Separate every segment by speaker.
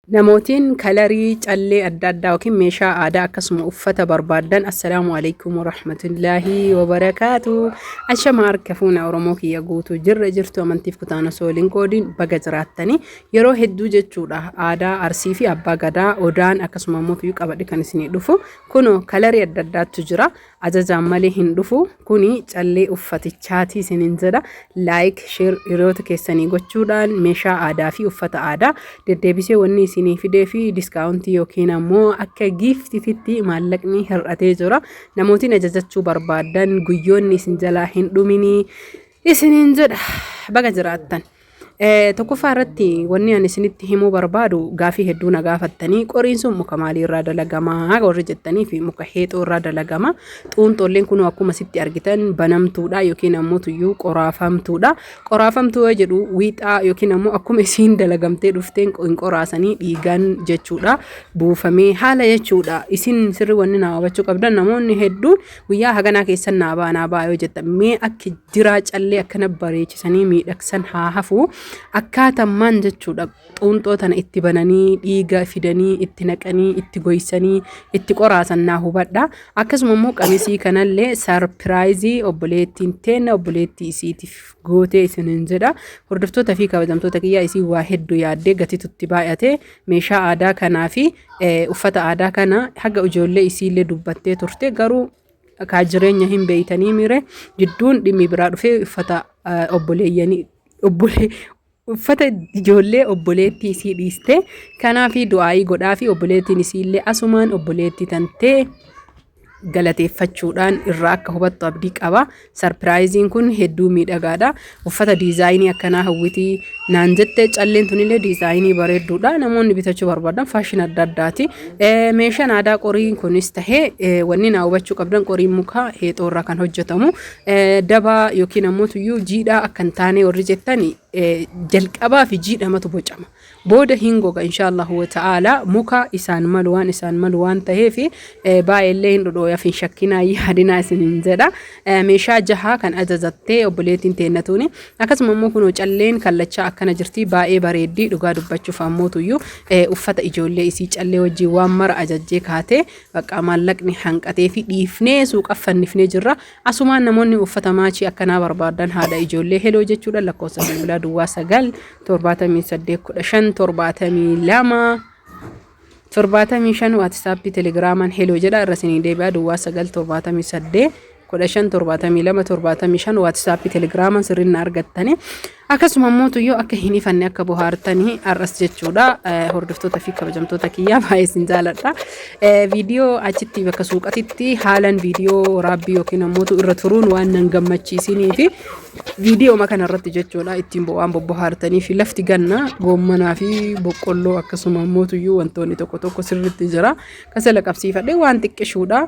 Speaker 1: Namootiin kalarii callee adda addaa yookiin meeshaa aadaa akkasuma uffata barbaadan assalaamu alaykum warahmatullaahi wabarakaatu. Ashama harka fuuna Oromoo kiyya guutuu jirra jirtu amantiif kutaana sooliin qoodiin baga jiraattanii yeroo hedduu jechuudha aadaa Arsii fi Abbaa Gadaa Odaan akkasuma mootuu qabadhi kan isinii dhufu kuno kalarii adda addaatu jira ajajaan malee hin dhufu kuni callee uffatichaati isiniin jedha like share hiriyoota keessanii gochuudhaan meeshaa aadaa fi uffata aadaa deddeebisee wanni isinii fidee fi diskaawuntii yookiin ammoo akka giiftiitti maallaqni hir'atee jira. Namootiin ajajachuu barbaadan guyyoonni isin jalaa hin dhuminii isiniin jedha baga jiraattan. Tokkoffaa irratti wanni ani isinitti himuu barbaadu gaafii hedduu na gaafattanii qoriin sun muka maalii irraa dalagamaa warri jettanii fi muka heexoo irraa dalagamaa xuunxolleen kun akkuma sitti argitan banamtuudha yookiin ammoo tuyyuu qoraafamtuudha. Qoraafamtuu jedhu wiixaa yookiin ammoo akkuma isiin dalagamtee dhufteen qoraasanii dhiigan jechuudha buufamee haala jechuudha. Isin sirri wanni na hubachuu qabdan namoonni hedduun guyyaa haganaa keessan naa baa yoo jettan mee akka jiraa callee akkana bareechisanii miidhagsan haa hafu. Akkaatammaan jechuudha xuunxoo tana itti bananii dhiiga fidanii itti naqanii itti goysanii itti qoraasan naa hubadha. Akkasuma immoo qamisii kanallee sarpiraayizii obboleettiin teenna obboleettii isiitiif gootee isiniin jedha. Hordoftoota fi kabajamtoota kiyyaa isii waa hedduu yaaddee gatitutti baay'ate meeshaa aadaa kanaa fi uffata aadaa kana haga ijoollee isiillee dubbattee turte garuu kaa jireenya hin beeytanii mire jidduun dhimmi biraa dhufee uffata obboleeyyanii uffata ijoollee obboleettii isii dhiiste kanaa fi du'aayii godhaa fi obboleettiin isiillee asumaan obboleettii tantee galateeffachuudhaan irraa akka hubattu abdii qaba. Sarpiraayiziin kun hedduu miidhagaadha. Uffata diizaayinii akkanaa hawwitii naan jette calleen tunillee diizaayinii bareedduudha. Namoonni bitachuu barbaadan faashin adda addaati. Meeshaan aadaa qoriin kunis tahee wanni naa hubachuu qabdan qoriin muka heexoo irraa kan hojjetamu dabaa yookiin ammoo tuyyuu jiidhaa akkan taane warri jettani jalqabaa fi jiidhamatu bocama. Booda hin goga inshallah wa ta'ala muka isaan malu waan ta'eef baay'ee hin dhodhooyaa fi shakkinaa yaadinaa isiniin jedha. Meeshaa jahaa kan ajajattee obboleettiin teennatuuni akkasuma immoo kunoo calleen kallachaa akkana jirti baay'ee bareeddii dhugaa dubbachuuf ammoo tuyyuu uffata ijoollee isii callee wajjin waan mara ajajjee kaatee bakka maallaqni hanqatee fi dhiifnee suuqaffannifnee jirra. Asumaan namoonni uffata maachii akkanaa barbaadan haadha ijoollee heloo jechuudha lakkoofsa bilbilaa duwwaa 9 78 15 72 75 WhatsApp Telegraman hello jedha irra isinii deebi'a duwwaa 978 15 72 75 WhatsApp Telegraman sirriin argattani. Akkasuma immoo tuyyoo akka hin ifanne akka bohaartanii arras jechuudha. Hordoftoota fi kabajamtoota kiyyaa baay'ee isin jaaladha. Viidiyoo achitti bakka suuqatitti haalan viidiyoo waraabbii yookiin ammoo irra turuun waan nan gammachiisinii fi viidiyoo makana irratti jechuudha ittiin waan bohaartanii fi lafti ganna goommanaa fi boqqolloo akkasuma immoo tuyyoo wantoonni tokko sirriitti jira. Kasala qabsiifadhe waan xiqqishuudha.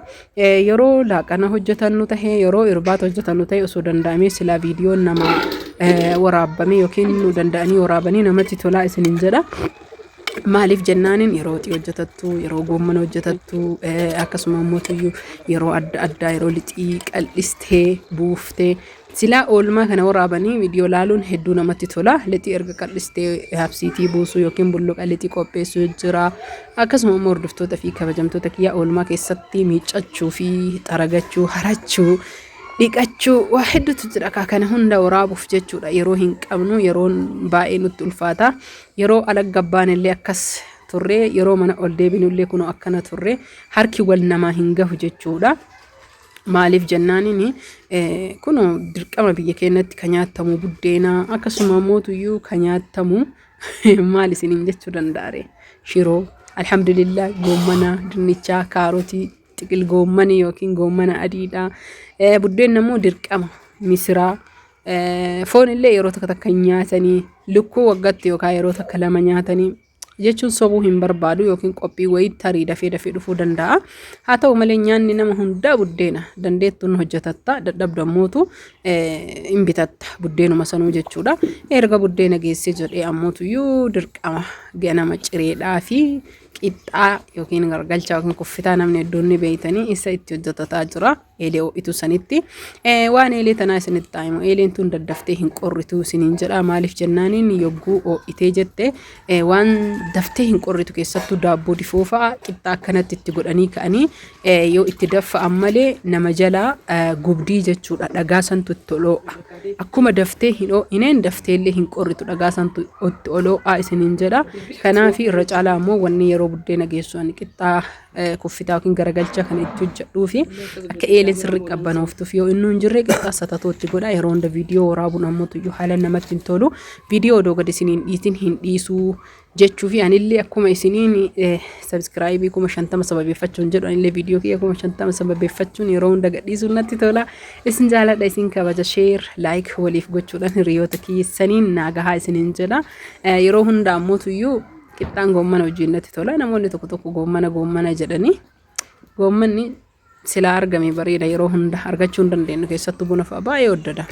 Speaker 1: Yeroo laaqana hojjetannu tahee yeroo irbaata hojjetannu tahee osoo danda'amee silaa viidiyoon nama waraabame yookiin nu danda'anii waraabanii namatti tolaa isiniin jedha. Maaliif jennaanin yeroo xiqqoo hojjetattu yeroo goommana hojjetattu akkasuma immoo tuyyuu yeroo adda addaa yeroo lixii qal'istee buuftee silaa oolmaa kana waraabanii viidiyoo laaluun hedduu namatti tola. Lixii erga qal'istee habsiitii buusuu yookiin bulluqa lixii qopheessuu jira. Akkasuma immoo hordoftoota fi kabajamtoota kiyyaa oolmaa keessatti miiccachuu fi xaragachuu harachuu dhiqachuu waa hedduutu jira kana hunda waraabuuf jechuudha. Yeroo hin qabnu yeroon baay'ee nutti ulfaata. Yeroo alagabbaan illee akkas turre yeroo mana ol deebinu illee kunoo akkana turre harki wal namaa hin gahu jechuudha. Maaliif jennaanini kunoo dirqama biyya keenyatti kan nyaatamu buddeena akkasuma immoo tuyyuu kan nyaatamu maal isiniin jechuu danda'are shiroo alhamdulillah goommana dinnichaa kaarotii xiqil goommanii yookiin goommana adiidha. Buddeen namoo dirqama misiraa foon illee yeroo takka nyaatanii lukkuu waggaatti yookaan yeroo takka lama nyaatanii jechuun sobuu hin barbaadu yookiin qophii wayii tarii dafee dhufuu danda'a. Haa ta'u malee nyaanni nama hundaa buddeena dandeettuun hojjetatta dadhabdammootu hin bitatta buddeenuma sanuu jechuudha. Erga buddeena geessee jedhee ammootuyyuu dirqama ganama cireedhaa fi qixxaa yookiin gargalcha yookiin kuffitaa namni hedduun ni beeytanii isa itti hojjetataa jira. Eelee ho'itu sanitti waan eelee tanaa isinitti taa'imu eeleen tun daddaftee hin qorritu isiniin jedha. Maaliif jennaaniin yogguu ho'itee jette waan daftee hin qorritu keessattuu daabboo difoo fa'a qixxaa akkanatti itti godhanii ka'anii yoo itti daffa'an malee nama jalaa gubdii jechuudha. Dhagaa santu itti oloo'a. Akkuma daftee hin ho'ineen dafteellee hin qorritu dhagaa santu itti oloo'a isiniin jedha. Kanaaf irra caalaa immoo wanni yeroo buddeena geessuun qixxaa kuffitaa yookiin garagalcha kan itti hojjedhuu fi akka eeleen sirrii qabbanooftuuf yoo inni hin jirre qixxaa satatootti godha. Yeroo hunda viidiyoo waraabuun ammoo tuyyuu haala namatti hin tolu. Viidiyoo odoo gad isiniin dhiisin hin dhiisuu jechuu fi anillee akkuma isiniin sabskraayibii 50 sababeeffachuun jedhu anillee viidiyoo kiyya 50 sababeeffachuun yeroo hunda gadhiisuun natti tola. Isin jaaladha isin kabaja sheer laayik waliif gochuudhaan hiriyoota kiyyessaniin naagahaa isiniin jedha. Yeroo hunda ammoo tuyyuu qixxaan goommana wajjin natti tola. Namoonni tokko tokko goommana jedhanii goommanni silaa argame bareeda yeroo hunda argachuu hin dandeenyu keessattuu buna fa'a baay'ee waddada.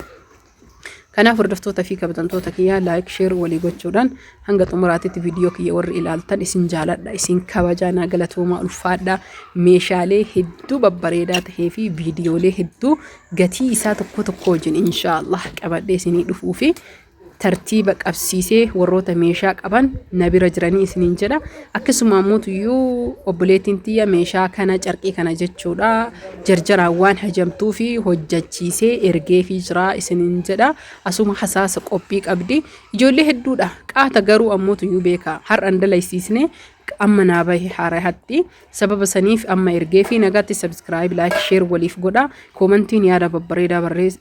Speaker 1: Kanaaf hordoftoota fi kabajamtoota kiyyaa laayik sheer walii gochuudhaan hanga xumuraatitti viidiyoo kiyya warri ilaaltan isin jaaladha isin kabajaa naa galatoomaa ulfaadha. Meeshaalee hedduu babbareedaa tahee fi viidiyoolee hedduu gatii isaa tokko wajjin inshaallah qabadhee isinii dhufuu fi tartiiba qabsiisee warroota meeshaa qaban na bira jiranii isiniin jedha. Akkasuma ammoo tuyyuu obboleettiin tiyya meeshaa kana carqii kana jechuudha jarjaraan waan hajamtuu fi hojjachiisee ergee fi jira isiniin jedha. Asuma hasaasa qophii qabdi ijoollee hedduudha. Qaata garuu ammoo tuyyuu beeka har'an dalaysiisne amma naa bahe haara hatti sababa saniif amma ergee fi nagaatti subscribe like share waliif godha. Koomentiin yaada babbareedaa barreessa.